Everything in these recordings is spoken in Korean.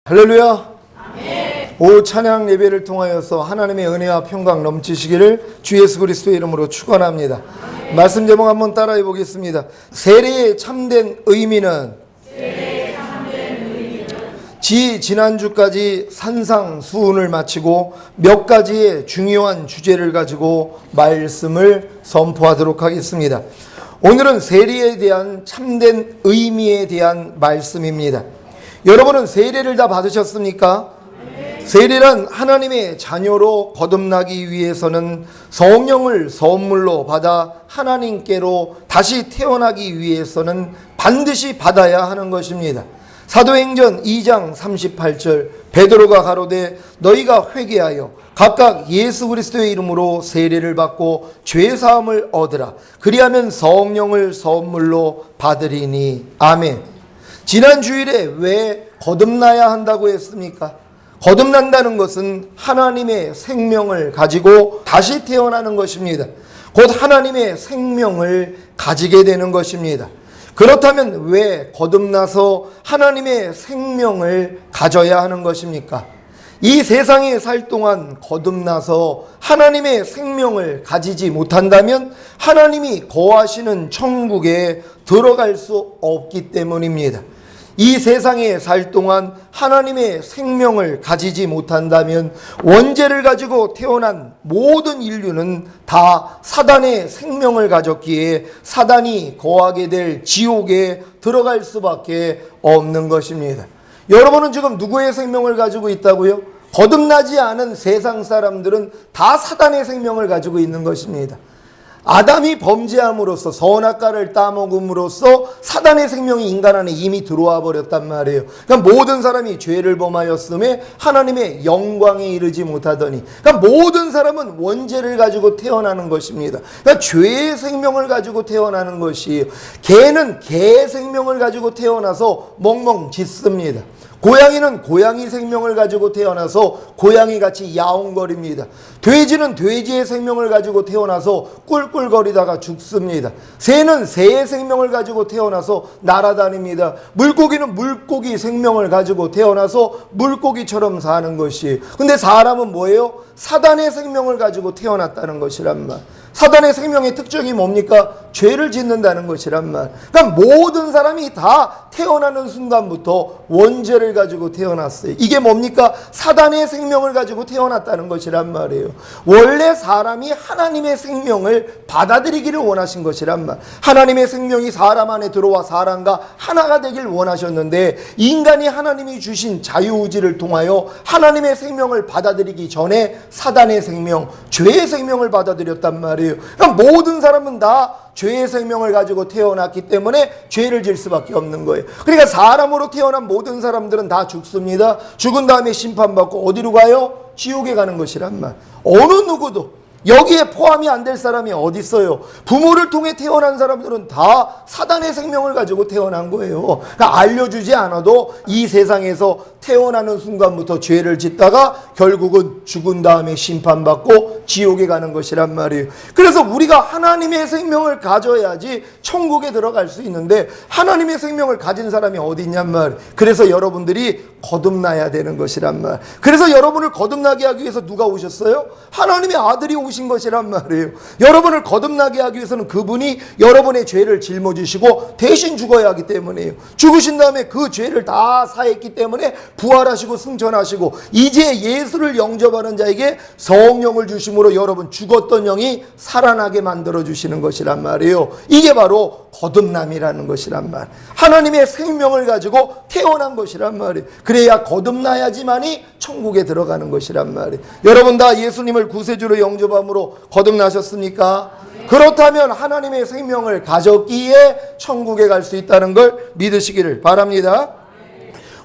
할렐루야. 오후 찬양 예배를 통하여서 하나님의 은혜와 평강 넘치시기를 주 예수 그리스도의 이름으로 축원합니다. 말씀 제목 한번 따라해 보겠습니다. 세례의 참된 의미는 지난주까지 산상수훈을 마치고 몇 가지의 중요한 주제를 가지고 말씀을 선포하도록 하겠습니다. 오늘은 세례에 대한 참된 의미에 대한 말씀입니다. 여러분은 세례를 다 받으셨습니까? 세례란 하나님의 자녀로 거듭나기 위해서는 성령을 선물로 받아 하나님께로 다시 태어나기 위해서는 반드시 받아야 하는 것입니다. 사도행전 2장 38절 베드로가 가로되 너희가 회개하여 각각 예수 그리스도의 이름으로 세례를 받고 죄사함을 얻으라. 그리하면 성령을 선물로 받으리니. 아멘. 지난 주일에 왜 거듭나야 한다고 했습니까? 거듭난다는 것은 하나님의 생명을 가지고 다시 태어나는 것입니다. 곧 하나님의 생명을 가지게 되는 것입니다. 그렇다면 왜 거듭나서 하나님의 생명을 가져야 하는 것입니까? 이 세상에 살 동안 거듭나서 하나님의 생명을 가지지 못한다면 하나님이 거하시는 천국에 들어갈 수 없기 때문입니다. 이 세상에 살 동안 하나님의 생명을 가지지 못한다면 원죄를 가지고 태어난 모든 인류는 다 사단의 생명을 가졌기에 사단이 거하게 될 지옥에 들어갈 수밖에 없는 것입니다. 여러분은 지금 누구의 생명을 가지고 있다고요? 거듭나지 않은 세상 사람들은 다 사단의 생명을 가지고 있는 것입니다. 아담이 범죄함으로써 선악과를 따먹음으로써 사단의 생명이 인간 안에 이미 들어와 버렸단 말이에요. 그러니까 모든 사람이 죄를 범하였음에 하나님의 영광에 이르지 못하더니, 그러니까 모든 사람은 원죄를 가지고 태어나는 것입니다. 그러니까 죄의 생명을 가지고 태어나는 것이에요. 개는 개의 생명을 가지고 태어나서 멍멍 짖습니다. 고양이는 고양이 생명을 가지고 태어나서 고양이같이 야옹거립니다. 돼지는 돼지의 생명을 가지고 태어나서 꿀꿀거리다가 죽습니다. 새는 새의 생명을 가지고 태어나서 날아다닙니다. 물고기는 물고기 생명을 가지고 태어나서 물고기처럼 사는 것이에요. 근데 사람은 뭐예요? 사단의 생명을 가지고 태어났다는 것이란 말. 사단의 생명의 특징이 뭡니까? 죄를 짓는다는 것이란 말. 그러니까 모든 사람이 다 태어나는 순간부터 원죄를 가지고 태어났어요. 이게 뭡니까? 사단의 생명을 가지고 태어났다는 것이란 말이에요. 원래 사람이 하나님의 생명을 받아들이기를 원하신 것이란 말. 하나님의 생명이 사람 안에 들어와 사람과 하나가 되길 원하셨는데 인간이 하나님이 주신 자유의지를 통하여 하나님의 생명을 받아들이기 전에 사단의 생명, 죄의 생명을 받아들였단 말이에요. 그러니까 모든 사람은 다 죄의 생명을 가지고 태어났기 때문에 죄를 질 수밖에 없는 거예요. 그러니까 사람으로 태어난 모든 사람들은 다 죽습니다. 죽은 다음에 심판받고 어디로 가요? 지옥에 가는 것이란 말. 어느 누구도 여기에 포함이 안 될 사람이 어디 있어요? 부모를 통해 태어난 사람들은 다 사단의 생명을 가지고 태어난 거예요. 그러니까 알려주지 않아도 이 세상에서 태어나는 순간부터 죄를 짓다가 결국은 죽은 다음에 심판받고 지옥에 가는 것이란 말이에요. 그래서 우리가 하나님의 생명을 가져야지 천국에 들어갈 수 있는데 하나님의 생명을 가진 사람이 어디 있냔 말이에요. 그래서 여러분들이 거듭나야 되는 것이란 말. 그래서 여러분을 거듭나게 하기 위해서 누가 오셨어요? 하나님의 아들이 오신 것이란 말이에요. 여러분을 거듭나게 하기 위해서는 그분이 여러분의 죄를 짊어지시고 대신 죽어야 하기 때문에요. 죽으신 다음에 그 죄를 다 사했기 때문에 부활하시고 승천하시고 이제 예수를 영접하는 자에게 성령을 주심으로 여러분 죽었던 영이 살아나게 만들어 주시는 것이란 말이에요. 이게 바로 거듭남이라는 것이란 말. 하나님의 생명을 가지고 태어난 것이란 말이에요. 그래야 거듭나야지만이 천국에 들어가는 것이란 말이에요. 여러분 다 예수님을 구세주로 영접함으로 거듭나셨습니까? 그렇다면 하나님의 생명을 가졌기에 천국에 갈 수 있다는 걸 믿으시기를 바랍니다.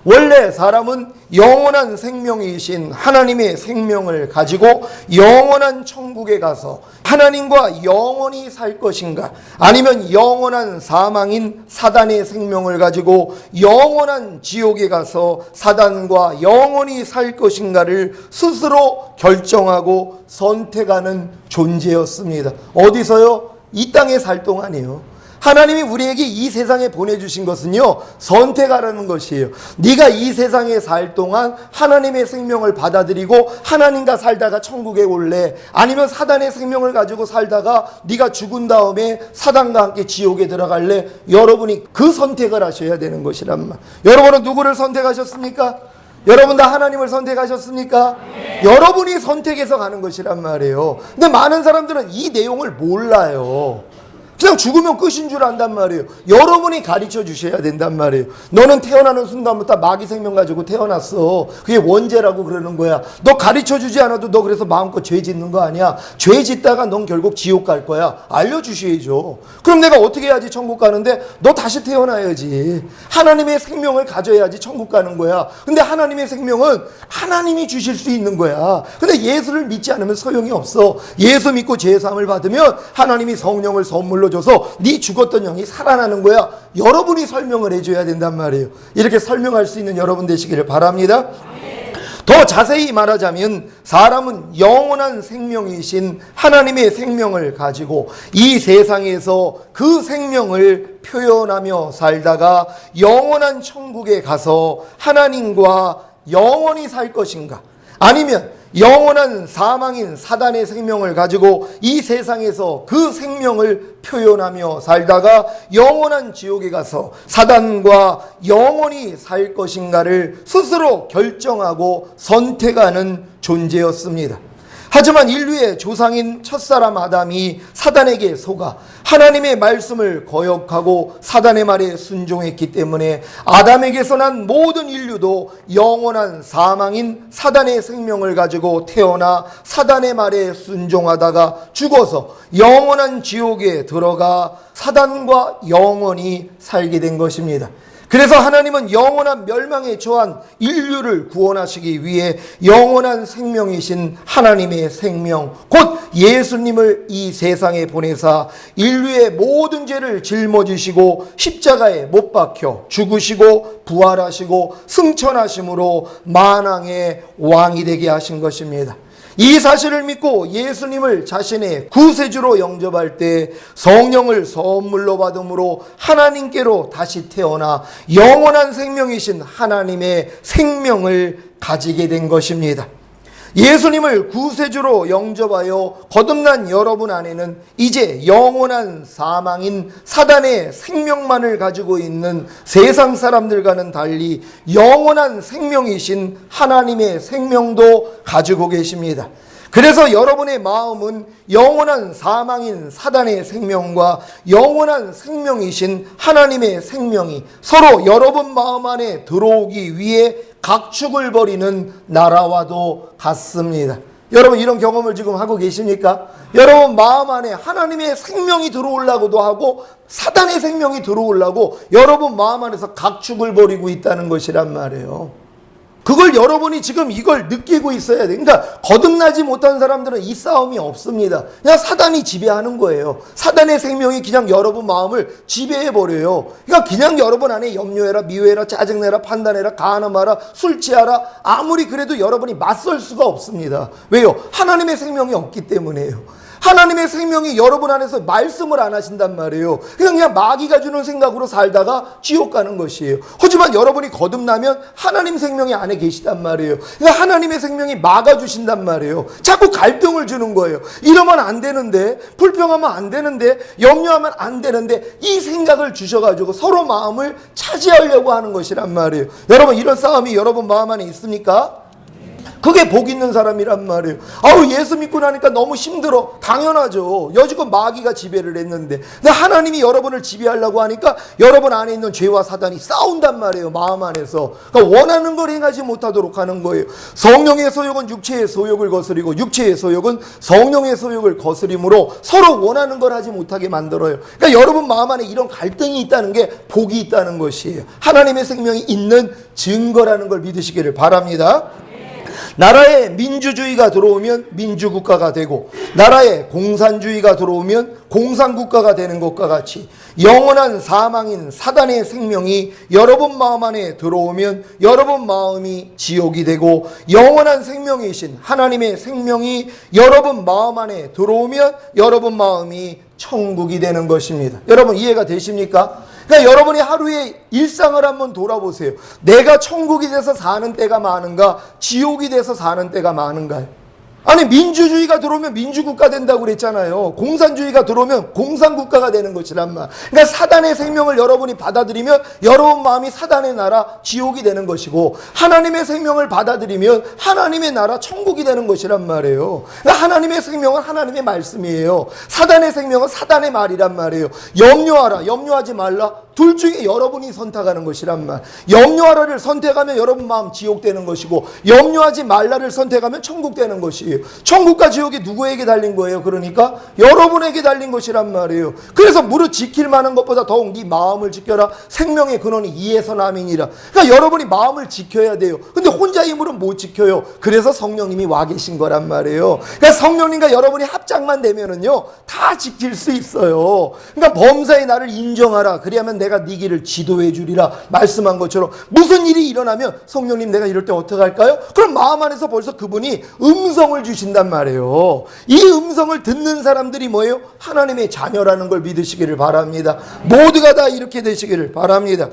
원래 사람은 영원한 생명이신 하나님의 생명을 가지고 영원한 천국에 가서 하나님과 영원히 살 것인가, 아니면 영원한 사망인 사단의 생명을 가지고 영원한 지옥에 가서 사단과 영원히 살 것인가를 스스로 결정하고 선택하는 존재였습니다. 어디서요? 이 땅에 살 동안이요. 하나님이 우리에게 이 세상에 보내주신 것은요, 선택하라는 것이에요. 네가 이 세상에 살 동안 하나님의 생명을 받아들이고 하나님과 살다가 천국에 올래, 아니면 사단의 생명을 가지고 살다가 네가 죽은 다음에 사단과 함께 지옥에 들어갈래? 여러분이 그 선택을 하셔야 되는 것이란 말. 여러분은 누구를 선택하셨습니까? 여러분 다 하나님을 선택하셨습니까? 네. 여러분이 선택해서 가는 것이란 말이에요. 근데 많은 사람들은 이 내용을 몰라요. 그냥 죽으면 끝인 줄 안단 말이에요. 여러분이 가르쳐 주셔야 된단 말이에요. 너는 태어나는 순간부터 마귀 생명 가지고 태어났어. 그게 원죄라고 그러는 거야. 너 가르쳐 주지 않아도 너 그래서 마음껏 죄 짓는 거 아니야. 죄 짓다가 넌 결국 지옥 갈 거야. 알려주셔야죠. 그럼 내가 어떻게 해야지 천국 가는데? 너 다시 태어나야지. 하나님의 생명을 가져야지 천국 가는 거야. 근데 하나님의 생명은 하나님이 주실 수 있는 거야. 근데 예수를 믿지 않으면 소용이 없어. 예수 믿고 제사함을 받으면 하나님이 성령을 선물로 줘서 네 죽었던 영이 살아나는 거야. 여러분이 설명을 해줘야 된단 말이에요. 이렇게 설명할 수 있는 여러분 되시기를 바랍니다. 더 자세히 말하자면 사람은 영원한 생명이신 하나님의 생명을 가지고 이 세상에서 그 생명을 표현하며 살다가 영원한 천국에 가서 하나님과 영원히 살 것인가, 아니면 영원한 사망인 사단의 생명을 가지고 이 세상에서 그 생명을 표현하며 살다가 영원한 지옥에 가서 사단과 영원히 살 것인가를 스스로 결정하고 선택하는 존재였습니다. 하지만 인류의 조상인 첫사람 아담이 사단에게 속아 하나님의 말씀을 거역하고 사단의 말에 순종했기 때문에 아담에게서 난 모든 인류도 영원한 사망인 사단의 생명을 가지고 태어나 사단의 말에 순종하다가 죽어서 영원한 지옥에 들어가 사단과 영원히 살게 된 것입니다. 그래서 하나님은 영원한 멸망에 처한 인류를 구원하시기 위해 영원한 생명이신 하나님의 생명, 곧 예수님을 이 세상에 보내사 인류의 모든 죄를 짊어지시고 십자가에 못 박혀 죽으시고 부활하시고 승천하심으로 만왕의 왕이 되게 하신 것입니다. 이 사실을 믿고 예수님을 자신의 구세주로 영접할 때 성령을 선물로 받음으로 하나님께로 다시 태어나 영원한 생명이신 하나님의 생명을 가지게 된 것입니다. 예수님을 구세주로 영접하여 거듭난 여러분 안에는 이제 영원한 사망인 사단의 생명만을 가지고 있는 세상 사람들과는 달리 영원한 생명이신 하나님의 생명도 가지고 계십니다. 그래서 여러분의 마음은 영원한 사망인 사단의 생명과 영원한 생명이신 하나님의 생명이 서로 여러분 마음 안에 들어오기 위해 각축을 벌이는 나라와도 같습니다. 여러분 이런 경험을 지금 하고 계십니까? 여러분 마음 안에 하나님의 생명이 들어오려고도 하고 사단의 생명이 들어오려고 여러분 마음 안에서 각축을 벌이고 있다는 것이란 말이에요. 그걸 여러분이 지금 이걸 느끼고 있어야 돼. 그러니까 거듭나지 못한 사람들은 이 싸움이 없습니다. 그냥 사단이 지배하는 거예요. 사단의 생명이 그냥 여러분 마음을 지배해버려요. 그러니까 그냥 여러분 안에 염려해라, 미워해라, 짜증내라, 판단해라, 가늠하라, 술 취하라. 아무리 그래도 여러분이 맞설 수가 없습니다. 왜요? 하나님의 생명이 없기 때문에요. 하나님의 생명이 여러분 안에서 말씀을 안 하신단 말이에요. 그냥 마귀가 주는 생각으로 살다가 지옥 가는 것이에요. 하지만 여러분이 거듭나면 하나님 생명이 안에 계시단 말이에요. 그러니까 하나님의 생명이 막아주신단 말이에요. 자꾸 갈등을 주는 거예요. 이러면 안 되는데, 불평하면 안 되는데, 염려하면 안 되는데, 이 생각을 주셔가지고 서로 마음을 차지하려고 하는 것이란 말이에요. 여러분 이런 싸움이 여러분 마음 안에 있습니까? 그게 복 있는 사람이란 말이에요. 아우 예수 믿고 나니까 너무 힘들어. 당연하죠. 여지껏 마귀가 지배를 했는데. 근데 하나님이 여러분을 지배하려고 하니까 여러분 안에 있는 죄와 사단이 싸운단 말이에요. 마음 안에서. 그러니까 원하는 걸 행하지 못하도록 하는 거예요. 성령의 소욕은 육체의 소욕을 거스리고 육체의 소욕은 성령의 소욕을 거스림으로 서로 원하는 걸 하지 못하게 만들어요. 그러니까 여러분 마음 안에 이런 갈등이 있다는 게 복이 있다는 것이에요. 하나님의 생명이 있는 증거라는 걸 믿으시기를 바랍니다. 나라에 민주주의가 들어오면 민주국가가 되고 나라에 공산주의가 들어오면 공산국가가 되는 것과 같이 영원한 사망인 사단의 생명이 여러분 마음 안에 들어오면 여러분 마음이 지옥이 되고 영원한 생명이신 하나님의 생명이 여러분 마음 안에 들어오면 여러분 마음이 천국이 되는 것입니다. 여러분 이해가 되십니까? 그러니까 여러분이 하루의 일상을 한번 돌아보세요. 내가 천국이 돼서 사는 때가 많은가, 지옥이 돼서 사는 때가 많은가요? 아니 민주주의가 들어오면 민주국가 된다고 그랬잖아요. 공산주의가 들어오면 공산국가가 되는 것이란 말. 그러니까 사단의 생명을 여러분이 받아들이면 여러분 마음이 사단의 나라 지옥이 되는 것이고, 하나님의 생명을 받아들이면 하나님의 나라 천국이 되는 것이란 말이에요. 그러니까 하나님의 생명은 하나님의 말씀이에요. 사단의 생명은 사단의 말이란 말이에요. 염려하라, 염려하지 말라, 둘 중에 여러분이 선택하는 것이란 말. 염려하라를 선택하면 여러분 마음 지옥 되는 것이고, 염려하지 말라를 선택하면 천국 되는 것이에요. 천국과 지옥이 누구에게 달린 거예요? 그러니까 여러분에게 달린 것이란 말이에요. 그래서 무릇 지킬 만한 것보다 더욱 네 마음을 지켜라. 생명의 근원이 이에서 남이니라. 그러니까 여러분이 마음을 지켜야 돼요. 근데 혼자 힘으로는 못 지켜요. 그래서 성령님이 와 계신 거란 말이에요. 그러니까 성령님과 여러분이 합작만 되면은요 다 지킬 수 있어요. 그러니까 범사의 나를 인정하라. 그래야만 내가 네 길을 지도해 주리라 말씀한 것처럼, 무슨 일이 일어나면 성령님 내가 이럴 때 어떻게 할까요? 그럼 마음 안에서 벌써 그분이 음성을 주신단 말이에요. 이 음성을 듣는 사람들이 뭐예요? 하나님의 자녀라는 걸 믿으시기를 바랍니다. 모두가 다 이렇게 되시기를 바랍니다.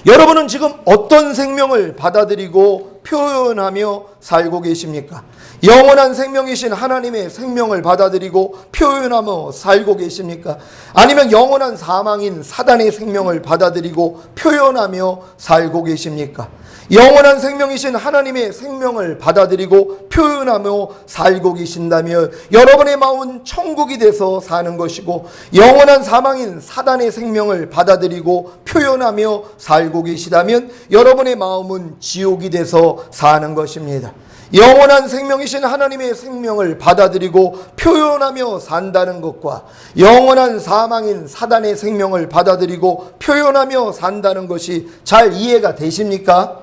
여러분은 지금 어떤 생명을 받아들이고 표현하며 살고 계십니까? 영원한 생명이신 하나님의 생명을 받아들이고 표현하며 살고 계십니까? 아니면 영원한 사망인 사단의 생명을 받아들이고 표현하며 살고 계십니까? 영원한 생명이신 하나님의 생명을 받아들이고 표현하며 살고 계신다면 여러분의 마음은 천국이 돼서 사는 것이고, 영원한 사망인 사단의 생명을 받아들이고 표현하며 살고 계시다면 여러분의 마음은 지옥이 돼서 사는 것입니다. 영원한 생명이신 하나님의 생명을 받아들이고 표현하며 산다는 것과 영원한 사망인 사단의 생명을 받아들이고 표현하며 산다는 것이 잘 이해가 되십니까?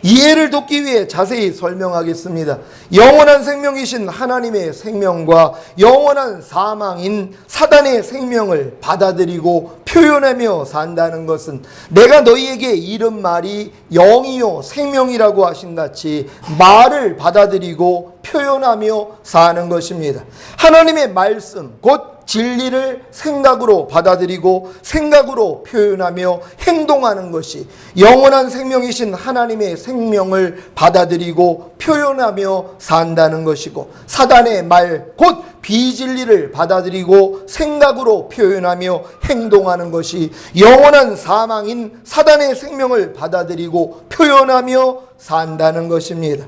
이해를 돕기 위해 자세히 설명하겠습니다. 영원한 생명이신 하나님의 생명과 영원한 사망인 사단의 생명을 받아들이고 표현하며 산다는 것은 내가 너희에게 이른 말이 영이요 생명이라고 하신 같이 말을 받아들이고 표현하며 사는 것입니다. 하나님의 말씀 곧 진리를 생각으로 받아들이고 생각으로 표현하며 행동하는 것이 영원한 생명이신 하나님의 생명을 받아들이고 표현하며 산다는 것이고, 사단의 말 곧 비진리를 받아들이고 생각으로 표현하며 행동하는 것이 영원한 사망인 사단의 생명을 받아들이고 표현하며 산다는 것입니다.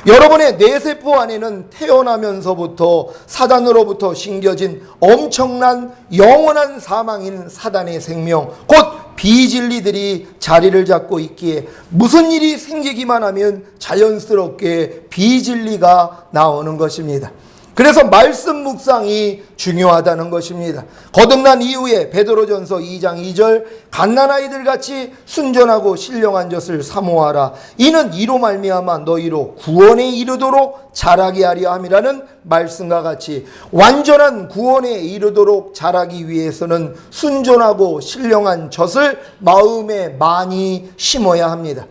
여러분의 뇌세포 안에는 태어나면서부터 사단으로부터 심겨진 엄청난 영원한 사망인 사단의 생명 곧 비진리들이 자리를 잡고 있기에 무슨 일이 생기기만 하면 자연스럽게 비진리가 나오는 것입니다. 그래서 말씀 묵상이 중요하다는 것입니다. 거듭난 이후에 베드로전서 2장 2절 갓난아이들 같이 순전하고 신령한 젖을 사모하라. 이는 이로 말미암아 너희로 구원에 이르도록 자라게 하려 함이라는 말씀과 같이 완전한 구원에 이르도록 자라기 위해서는 순전하고 신령한 젖을 마음에 많이 심어야 합니다.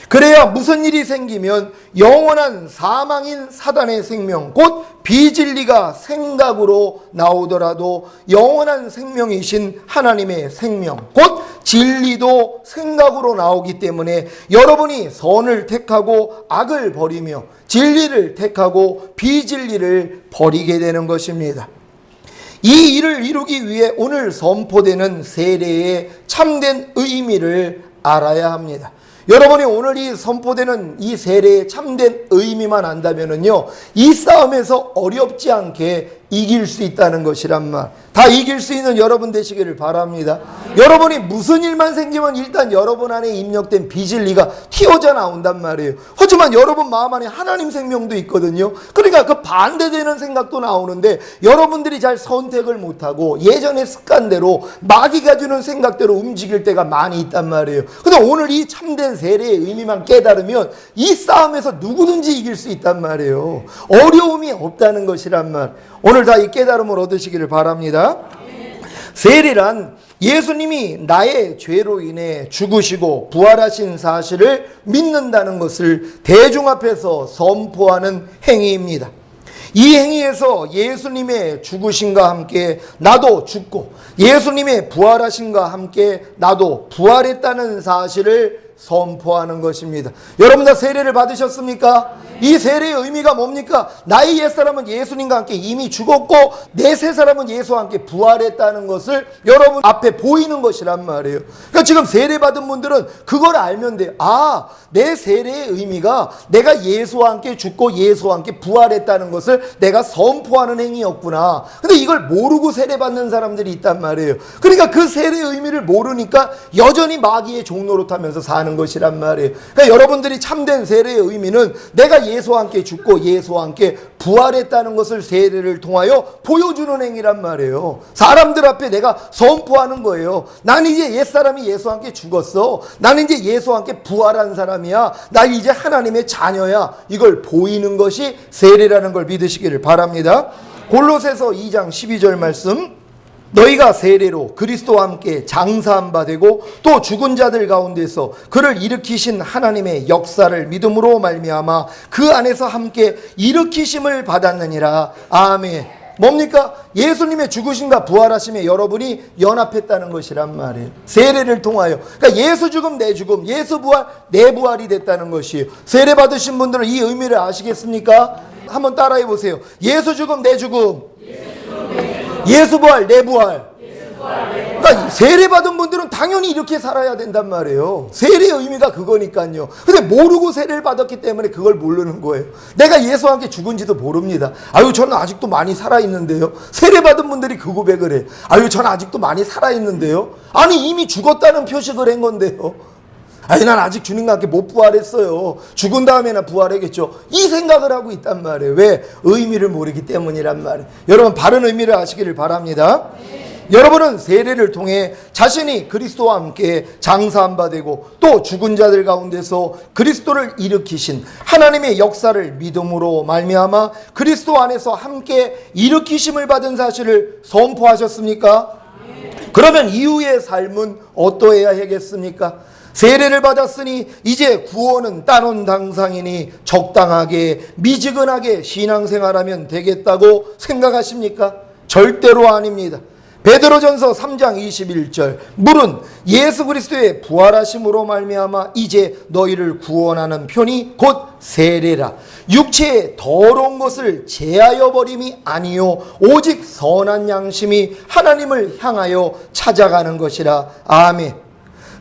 그래야 무슨 일이 생기면 영원한 사망인 사단의 생명 곧 비진리가 생각으로 나오더라도 영원한 생명이신 하나님의 생명 곧 진리도 생각으로 나오기 때문에 여러분이 선을 택하고 악을 버리며 진리를 택하고 비진리를 버리게 되는 것입니다. 이 일을 이루기 위해 오늘 선포되는 세례의 참된 의미를 알아야 합니다. 여러분이 오늘 이 선포되는 이 세례의 참된 의미만 안다면은요, 이 싸움에서 어렵지 않게 이길 수 있다는 것이란 말. 다 이길 수 있는 여러분 되시기를 바랍니다. 여러분이 무슨 일만 생기면 일단 여러분 안에 입력된 비진리가 튀어져 나온단 말이에요. 하지만 여러분 마음 안에 하나님 생명도 있거든요. 그러니까 그 반대되는 생각도 나오는데 여러분들이 잘 선택을 못하고 예전의 습관대로 마귀가 주는 생각대로 움직일 때가 많이 있단 말이에요. 근데 오늘 이 참된 세례의 의미만 깨달으면 이 싸움에서 누구든지 이길 수 있단 말이에요. 어려움이 없다는 것이란 말. 오늘 다 이 깨달음을 얻으시기를 바랍니다. 세례란 예수님이 나의 죄로 인해 죽으시고 부활하신 사실을 믿는다는 것을 대중 앞에서 선포하는 행위입니다. 이 행위에서 예수님의 죽으심과 함께 나도 죽고 예수님의 부활하심과 함께 나도 부활했다는 사실을 선포하는 것입니다. 여러분 다 세례를 받으셨습니까? 이 세례의 의미가 뭡니까? 나의 옛사람은 예수님과 함께 이미 죽었고 내 새사람은 예수와 함께 부활했다는 것을 여러분 앞에 보이는 것이란 말이에요. 그러니까 지금 세례받은 분들은 그걸 알면 돼요. 아, 내 세례의 의미가 내가 예수와 함께 죽고 예수와 함께 부활했다는 것을 내가 선포하는 행위였구나. 근데 이걸 모르고 세례받는 사람들이 있단 말이에요. 그러니까 그 세례의 의미를 모르니까 여전히 마귀의 종로로 타면서 사는 것이란 말이에요. 그러니까 여러분들이 참된 세례의 의미는 내가 예수와 함께 죽고 예수와 함께 부활했다는 것을 세례를 통하여 보여주는 행위란 말이에요. 사람들 앞에 내가 선포하는 거예요. 나는 이제 옛사람이 예수와 함께 죽었어. 나는 이제 예수와 함께 부활한 사람이야. 나 이제 하나님의 자녀야. 이걸 보이는 것이 세례라는 걸 믿으시기를 바랍니다. 골로새서 2장 12절 말씀, 너희가 세례로 그리스도와 함께 장사한 바 되고 또 죽은 자들 가운데서 그를 일으키신 하나님의 역사를 믿음으로 말미암아 그 안에서 함께 일으키심을 받았느니라. 아멘. 뭡니까? 예수님의 죽으심과 부활하심에 여러분이 연합했다는 것이란 말이에요. 세례를 통하여. 그러니까 예수 죽음 내 죽음, 예수 부활 내 부활이 됐다는 것이에요. 세례 받으신 분들은 이 의미를 아시겠습니까? 한번 따라해 보세요. 예수 죽음 내 죽음, 예수 부활 내 부활. 그러니까 세례받은 분들은 당연히 이렇게 살아야 된단 말이에요. 세례의 의미가 그거니까요. 근데 모르고 세례를 받았기 때문에 그걸 모르는 거예요. 내가 예수와 함께 죽은지도 모릅니다. 아유, 저는 아직도 많이 살아있는데요. 세례받은 분들이 그 고백을 해요. 아유, 저는 아직도 많이 살아있는데요. 아니, 이미 죽었다는 표식을 한 건데요. 아니, 난 아직 주님과 함께 못 부활했어요. 죽은 다음에나 부활하겠죠. 이 생각을 하고 있단 말이에요. 왜? 의미를 모르기 때문이란 말이에요. 여러분, 바른 의미를 아시기를 바랍니다. 여러분은 세례를 통해 자신이 그리스도와 함께 장사한 바 되고 또 죽은 자들 가운데서 그리스도를 일으키신 하나님의 역사를 믿음으로 말미암아 그리스도 안에서 함께 일으키심을 받은 사실을 선포하셨습니까? 그러면 이후의 삶은 어떠해야 하겠습니까? 세례를 받았으니 이제 구원은 따놓은 당상이니 적당하게 미지근하게 신앙생활하면 되겠다고 생각하십니까? 절대로 아닙니다. 베드로전서 3장 21절, 물은 예수 그리스도의 부활하심으로 말미암아 이제 너희를 구원하는 편이 곧 세례라. 육체의 더러운 것을 제하여 버림이 아니요 오직 선한 양심이 하나님을 향하여 찾아가는 것이라. 아멘.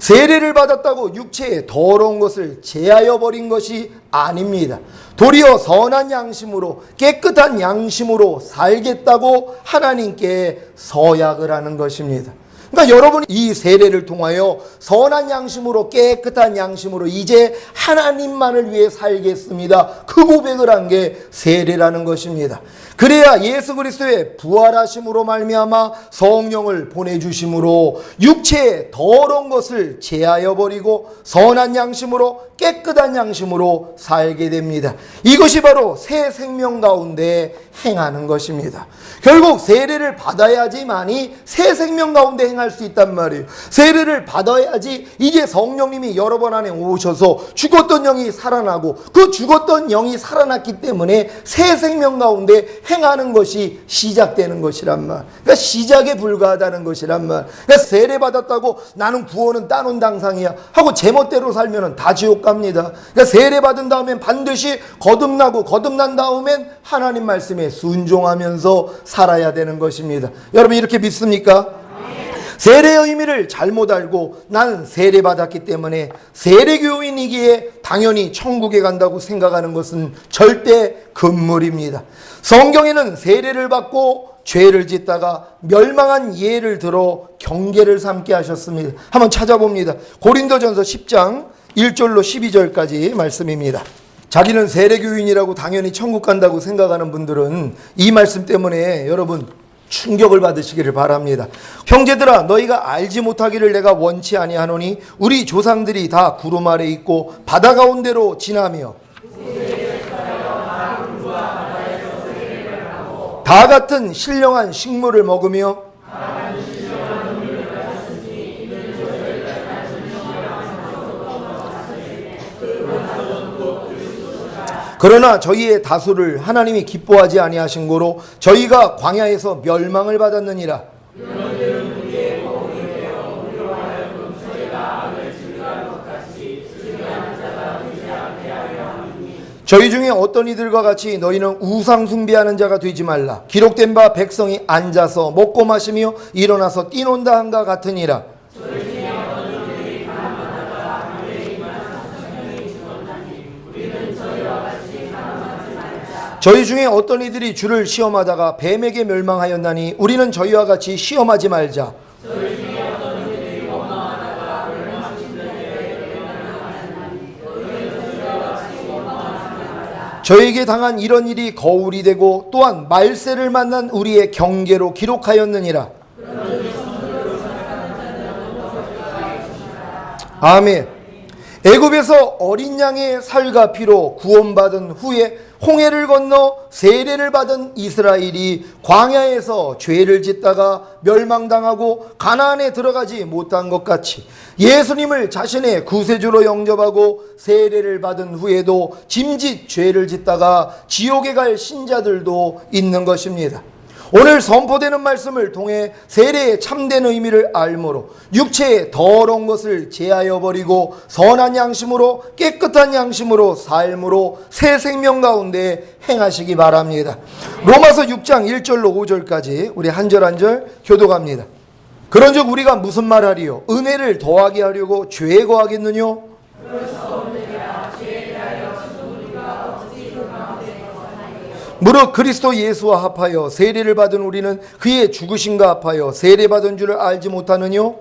세례를 받았다고 육체의 더러운 것을 제하여 버린 것이 아닙니다. 도리어 선한 양심으로 깨끗한 양심으로 살겠다고 하나님께 서약을 하는 것입니다. 그러니까 여러분이 이 세례를 통하여 선한 양심으로 깨끗한 양심으로 이제 하나님만을 위해 살겠습니다. 그 고백을 한 게 세례라는 것입니다. 그래야 예수 그리스도의 부활하심으로 말미암아 성령을 보내주심으로 육체의 더러운 것을 제하여 버리고 선한 양심으로 깨끗한 양심으로 살게 됩니다. 이것이 바로 새 생명 가운데 행하는 것입니다. 결국 세례를 받아야지만이 새 생명 가운데 행할 수 있단 말이에요. 세례를 받아야지 이제 성령님이 여러분 안에 오셔서 죽었던 영이 살아나고 그 죽었던 영이 살아났기 때문에 새 생명 가운데 행하는 것이 시작되는 것이란 말. 그러니까 시작에 불과하다는 것이란 말. 그러니까 세례 받았다고 나는 구원은 따놓은 당상이야 하고 제멋대로 살면은 다 지옥 갑니다. 그러니까 세례 받은 다음엔 반드시 거듭나고 거듭난 다음엔 하나님 말씀에 순종하면서 살아야 되는 것입니다. 여러분 이렇게 믿습니까? 세례의 의미를 잘못 알고 나는 세례 받았기 때문에 세례교인이기에 당연히 천국에 간다고 생각하는 것은 절대 금물입니다. 성경에는 세례를 받고 죄를 짓다가 멸망한 예를 들어 경계를 삼게 하셨습니다. 한번 찾아봅니다. 고린도전서 10장 1절로 12절까지 말씀입니다. 자기는 세례교인이라고 당연히 천국 간다고 생각하는 분들은 이 말씀 때문에 여러분 충격을 받으시기를 바랍니다. 형제들아, 너희가 알지 못하기를 내가 원치 아니하노니 우리 조상들이 다 구름 아래 있고 바다 가운데로 지나며 다 같은 신령한 식물을 먹으며 그러나 저희의 다수를 하나님이 기뻐하지 아니하신 고로 저희가 광야에서 멸망을 받았느니라. 저희 중에 어떤 이들과 같이 너희는 우상 숭배하는 자가 되지 말라. 기록된 바 백성이 앉아서 먹고 마시며 일어나서 뛰논다 한가 같으니라. 저희 중에 어떤 이들이 주를 시험하다가 뱀에게 멸망하였나니 우리는 저희와 같이 시험하지 말자. 저에게 당한 이런 일이 거울이 되고 또한 말세를 만난 우리의 경계로 기록하였느니라. 아멘. 애굽에서 어린 양의 살과 피로 구원받은 후에 홍해를 건너 세례를 받은 이스라엘이 광야에서 죄를 짓다가 멸망당하고 가나안에 들어가지 못한 것 같이 예수님을 자신의 구세주로 영접하고 세례를 받은 후에도 짐짓 죄를 짓다가 지옥에 갈 신자들도 있는 것입니다. 오늘 선포되는 말씀을 통해 세례의 참된 의미를 알므로 육체의 더러운 것을 제하여 버리고 선한 양심으로 깨끗한 양심으로 삶으로 새 생명 가운데 행하시기 바랍니다. 로마서 6장 1절로 5절까지 우리 한 절 한 절 교독합니다. 그런즉 우리가 무슨 말하리요? 은혜를 더하게 하려고 죄에 거하겠느뇨? 무릇 그리스도 예수와 합하여 세례를 받은 우리는 그의 죽으심과 합하여 세례받은 줄을 알지 못하느뇨?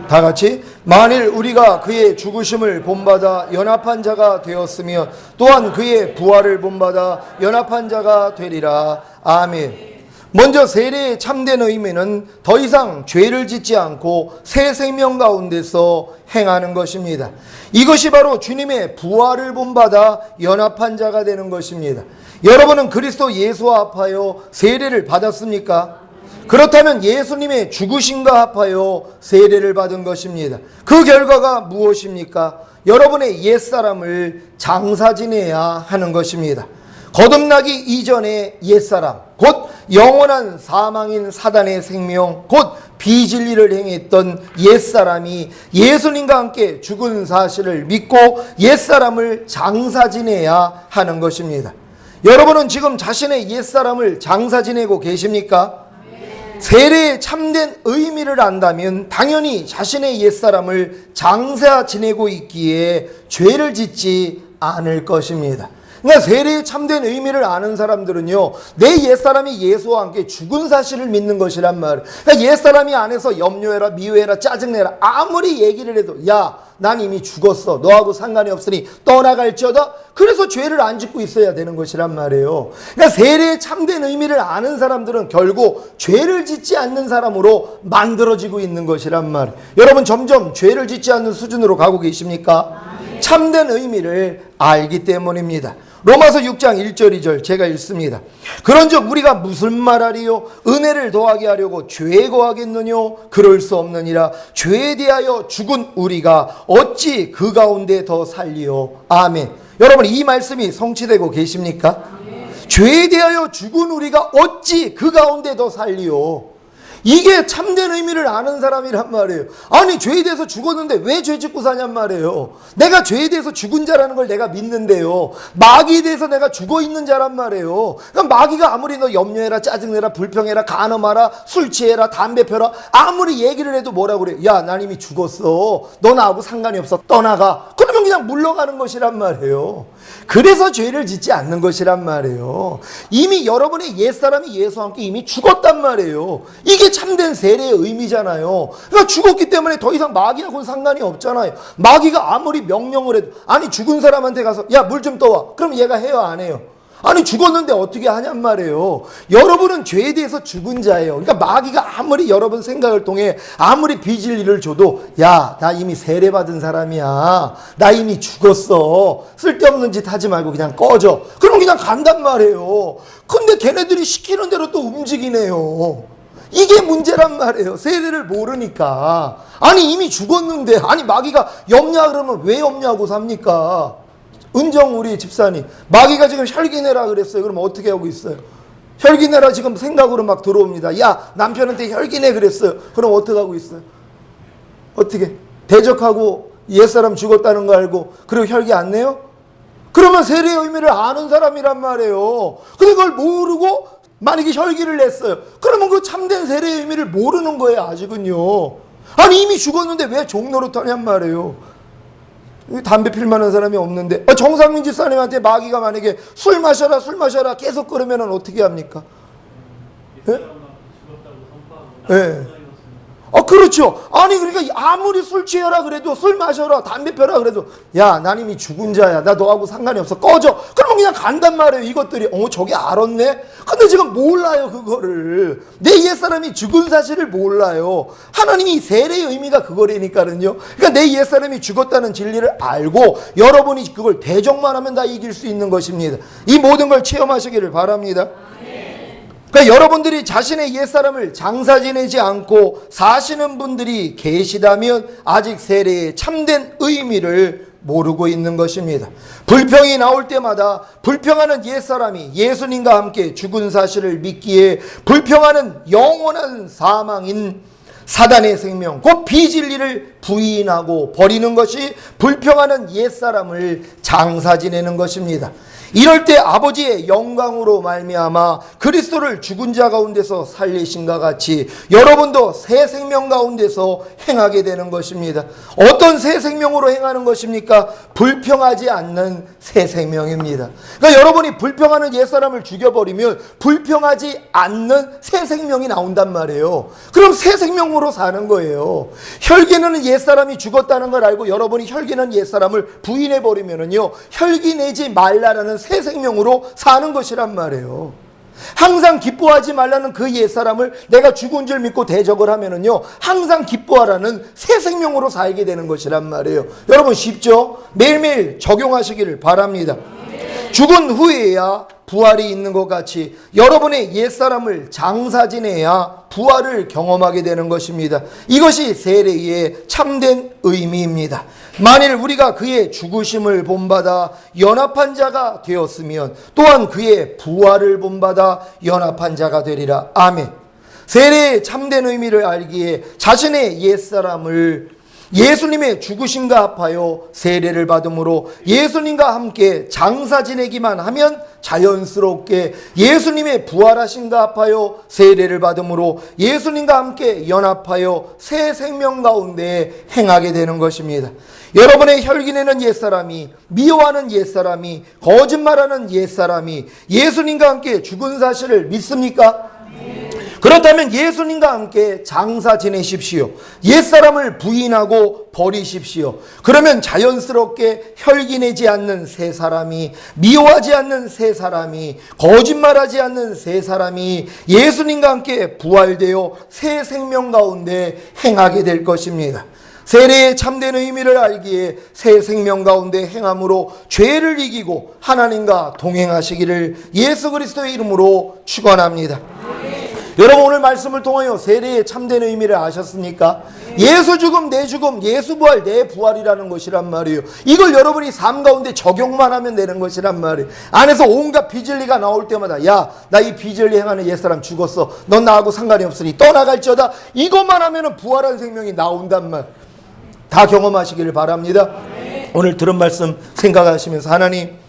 다 같이 만일 우리가 그의 죽으심을 본받아 연합한 자가 되었으며 또한 그의 부활을 본받아 연합한 자가 되리라. 아멘. 먼저 세례의 참된 의미는 더 이상 죄를 짓지 않고 새 생명 가운데서 행하는 것입니다. 이것이 바로 주님의 부활을 본받아 연합한 자가 되는 것입니다. 여러분은 그리스도 예수와 합하여 세례를 받았습니까? 그렇다면 예수님의 죽으심과 합하여 세례를 받은 것입니다. 그 결과가 무엇입니까? 여러분의 옛사람을 장사 지내야 하는 것입니다. 거듭나기 이전의 옛사람, 곧 영원한 사망인 사단의 생명, 곧 비진리를 행했던 옛사람이 예수님과 함께 죽은 사실을 믿고 옛사람을 장사 지내야 하는 것입니다. 여러분은 지금 자신의 옛사람을 장사 지내고 계십니까? 세례의 참된 의미를 안다면 당연히 자신의 옛사람을 장사 지내고 있기에 죄를 짓지 않을 것입니다. 그러니까 세례의 참된 의미를 아는 사람들은요, 내 옛사람이 예수와 함께 죽은 사실을 믿는 것이란 말이에요. 그러니까 옛사람이 안에서 염려해라, 미워해라, 짜증내라 아무리 얘기를 해도 야, 난 이미 죽었어, 너하고 상관이 없으니 떠나갈지어다. 그래서 죄를 안 짓고 있어야 되는 것이란 말이에요. 그러니까 세례의 참된 의미를 아는 사람들은 결국 죄를 짓지 않는 사람으로 만들어지고 있는 것이란 말이에요. 여러분 점점 죄를 짓지 않는 수준으로 가고 계십니까? 참된 의미를 알기 때문입니다. 로마서 6장 1절 2절 제가 읽습니다. 그런즉 우리가 무슨 말하리요? 은혜를 더하게 하려고 죄에 거하겠느뇨? 그럴 수 없느니라. 죄에 대하여 죽은 우리가 어찌 그 가운데 더 살리요? 아멘. 여러분 이 말씀이 성취되고 계십니까? 죄에 대하여 죽은 우리가 어찌 그 가운데 더 살리요? 이게 참된 의미를 아는 사람이란 말이에요. 아니 죄에 대해서 죽었는데 왜 죄 짓고 사냔 말이에요. 내가 죄에 대해서 죽은 자라는 걸 내가 믿는데요, 마귀에 대해서 내가 죽어있는 자란 말이에요. 그러니까 마귀가 아무리 너 염려해라, 짜증내라, 불평해라, 간음하라, 술 취해라, 담배 펴라 아무리 얘기를 해도 뭐라고 그래요? 야, 난 이미 죽었어, 너 나하고 상관이 없어, 떠나가. 그러면 그러면 그냥 물러가는 것이란 말이에요. 그래서 죄를 짓지 않는 것이란 말이에요. 이미 여러분의 옛사람이 예수와 함께 이미 죽었단 말이에요. 이게 참된 세례의 의미잖아요. 그러니까 죽었기 때문에 더 이상 마귀하고는 상관이 없잖아요. 마귀가 아무리 명령을 해도, 아니 죽은 사람한테 가서 야 물 좀 떠와. 그럼 얘가 해요 안 해요? 아니 죽었는데 어떻게 하냔 말이에요. 여러분은 죄에 대해서 죽은 자예요. 그러니까 마귀가 아무리 여러분 생각을 통해 아무리 비진리를 줘도 야, 나 이미 세례받은 사람이야. 나 이미 죽었어. 쓸데없는 짓 하지 말고 그냥 꺼져. 그럼 그냥 간단 말이에요. 근데 걔네들이 시키는 대로 또 움직이네요. 이게 문제란 말이에요. 세례를 모르니까. 아니 이미 죽었는데, 아니 마귀가 없냐 그러면 왜 없냐고 삽니까? 은정 우리 집사님, 마귀가 지금 혈기내라 그랬어요. 그럼 어떻게 하고 있어요? 혈기내라 지금 생각으로 막 들어옵니다. 야, 남편한테 혈기내 그랬어요. 그럼 어떻게 하고 있어요? 어떻게? 대적하고 옛사람 죽었다는 거 알고 그리고 혈기 안 내요? 그러면 세례의 의미를 아는 사람이란 말이에요. 근데 그걸 모르고 만약에 혈기를 냈어요. 그러면 그 참된 세례의 의미를 모르는 거예요, 아직은요. 아니 이미 죽었는데 왜 종노릇하냔 말이에요. 담배 필 만한 사람이 없는데 정상민 집사님한테 마귀가 만약에 술 마셔라 계속 그러면 어떻게 합니까? 예? 예. 그렇죠. 아니 그러니까 아무리 술 취해라 그래도, 술 마셔라 담배 펴라 그래도 야, 난 이미 죽은 자야. 나 너하고 상관이 없어. 꺼져. 그러면 그냥 간단 말이에요. 이것들이 저게 알았네? 근데 지금 몰라요 그거를. 내 옛사람이 죽은 사실을 몰라요. 하나님이 세례의 의미가 그거라니까는요. 그러니까 내 옛사람이 죽었다는 진리를 알고 여러분이 그걸 대적만 하면 다 이길 수 있는 것입니다. 이 모든 걸 체험하시기를 바랍니다. 그러니까 여러분들이 자신의 옛사람을 장사 지내지 않고 사시는 분들이 계시다면 아직 세례의 참된 의미를 모르고 있는 것입니다. 불평이 나올 때마다 불평하는 옛사람이 예수님과 함께 죽은 사실을 믿기에 불평하는 영원한 사망인 사단의 생명, 곧 비진리를 부인하고 버리는 것이 불평하는 옛사람을 장사 지내는 것입니다. 이럴 때 아버지의 영광으로 말미암아 그리스도를 죽은 자 가운데서 살리신과 같이 여러분도 새 생명 가운데서 행하게 되는 것입니다. 어떤 새 생명으로 행하는 것입니까? 불평하지 않는 새 생명입니다. 그러니까 여러분이 불평하는 옛사람을 죽여버리면 불평하지 않는 새 생명이 나온단 말이에요. 그럼 새 생명으로 사는 거예요. 혈기내는 옛사람이 죽었다는 걸 알고 여러분이 혈기내는 옛사람을 부인해버리면은요, 혈기내지 말라라는 새 생명으로 사는 것이란 말이에요. 항상 기뻐하지 말라는 그 옛사람을 내가 죽은 줄 믿고 대적을 하면은요, 항상 기뻐하라는 새 생명으로 살게 되는 것이란 말이에요. 여러분 쉽죠? 매일매일 적용하시기를 바랍니다. 죽은 후에야 부활이 있는 것 같이 여러분의 옛사람을 장사 지내야 부활을 경험하게 되는 것입니다. 이것이 세례의 참된 의미입니다. 만일 우리가 그의 죽으심을 본받아 연합한 자가 되었으면 또한 그의 부활을 본받아 연합한 자가 되리라. 아멘. 세례의 참된 의미를 알기에 자신의 옛사람을 예수님의 죽으심과 합하여 세례를 받음으로 예수님과 함께 장사 지내기만 하면 자연스럽게 예수님의 부활하심과 합하여 세례를 받음으로 예수님과 함께 연합하여 새 생명 가운데 행하게 되는 것입니다. 여러분의 혈기내는 옛사람이, 미워하는 옛사람이, 거짓말하는 옛사람이 예수님과 함께 죽은 사실을 믿습니까? 그렇다면 예수님과 함께 장사 지내십시오. 옛사람을 부인하고 버리십시오. 그러면 자연스럽게 혈기내지 않는 새 사람이, 미워하지 않는 새 사람이, 거짓말하지 않는 새 사람이 예수님과 함께 부활되어 새 생명 가운데 행하게 될 것입니다. 세례의 참된 의미를 알기에 새 생명 가운데 행함으로 죄를 이기고 하나님과 동행하시기를 예수 그리스도의 이름으로 축원합니다. 여러분 오늘 말씀을 통하여 세례의 참된 의미를 아셨습니까? 예수 죽음 내 죽음, 예수 부활 내 부활이라는 것이란 말이에요. 이걸 여러분이 삶 가운데 적용만 하면 되는 것이란 말이에요. 안에서 온갖 비진리가 나올 때마다 야, 나 이 비진리 행하는 옛사람 죽었어. 넌 나하고 상관이 없으니 떠나갈지어다. 이것만 하면 부활한 생명이 나온단 말. 다 경험하시기를 바랍니다. 오늘 들은 말씀 생각하시면서 하나님,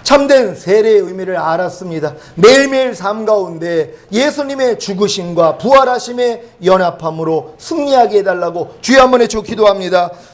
참된 세례의 의미를 알았습니다. 매일매일 삶 가운데 예수님의 죽으심과 부활하심의 연합함으로 승리하게 해달라고 주여 한번 해주고 기도합니다.